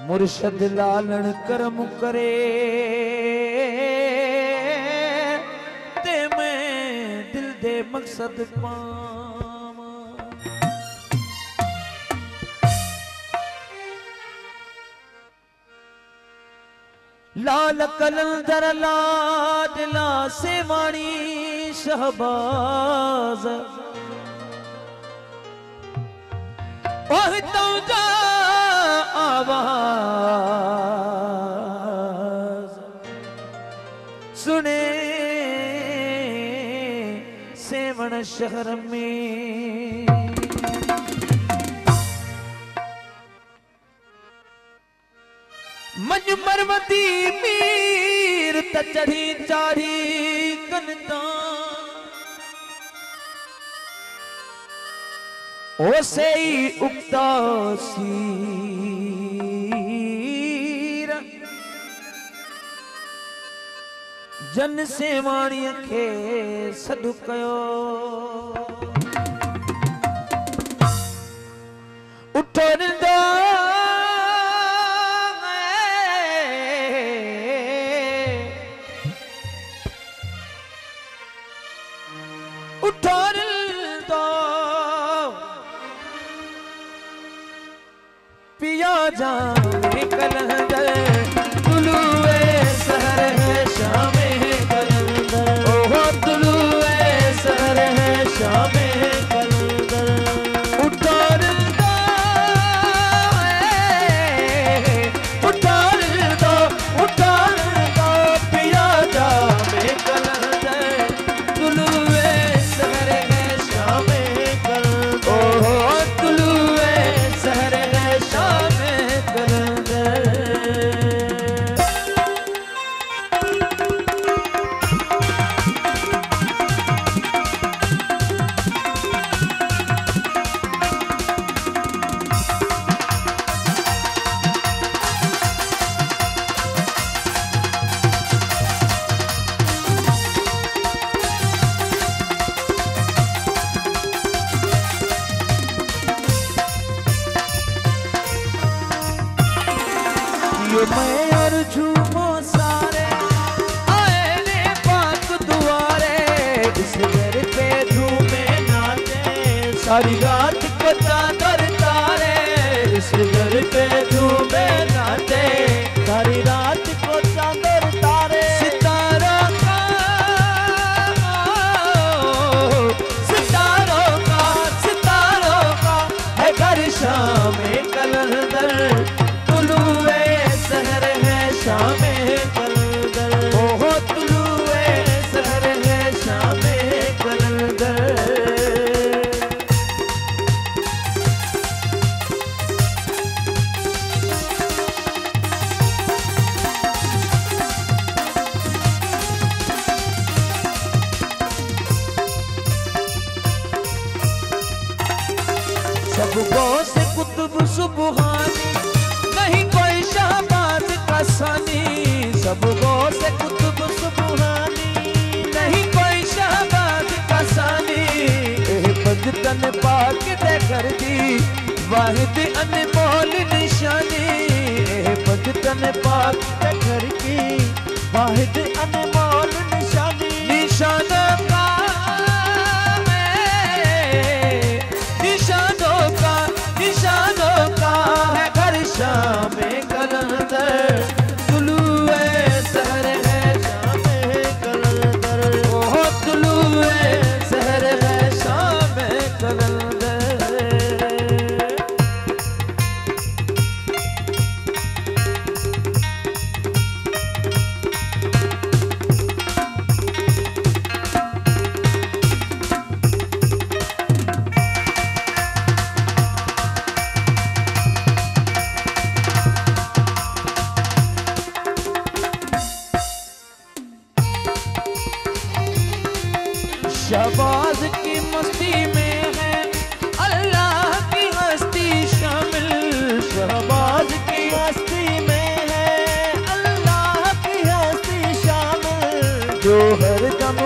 मुर्शद लालन करम करे ते मैं दिल दे मकसद पावा। लाल कलंदर लाडला से वाणी शहबाज ओह तौजा आवाज सुने सेवण शहर में। मंज मरवती मीर त चढ़ी चाढ़ी कनता ओ से ही उगता सीर जन से वाणीअ खे सॾु कयो उठो निंदा उठो निंदा पिया जाने कलंदर तुलुए सहर है शाम है कलंदर ओहो तुलुए सहर है शाम है कलंदर उठो निंदा पिया जाने कलंदर तुलुए सहर है शाम है कलंदर ओहो तुलुए सहर है शाम है कलंदर। ये मैं और झूमो सारे आए ने पाक दुआरे इस घर पे झूमे नाचे सारी रात को चादर तारे इस घर पे झूमे नाचे सारी रात को चादर तारे सितारों का है घर शाम कलंदर तुलुए सहर है शाम कलंदर ओहो तुलुए सहर है शाम कलंदर। सब गो से कुतुब सुबहानी नहीं कोई शाहबाज का सानी सब गो से कुतुब सुबहानी नहीं कोई शाहबाज का सानी बदतन पाक दे कर दी वाहिद अनमोल निशानी बदतन पाक दे कर दी वाहिद अनमोल निशानी निशानों का है घर शाम कलंदर तुलुए सहर है शाम कलंदर ओहो तुलुए सहर है शाम कलंदर। शहबाज की मस्ती में है अल्लाह की हस्ती शामिल शहबाज की हस्ती में है अल्लाह की हस्ती शामिल जो हर दम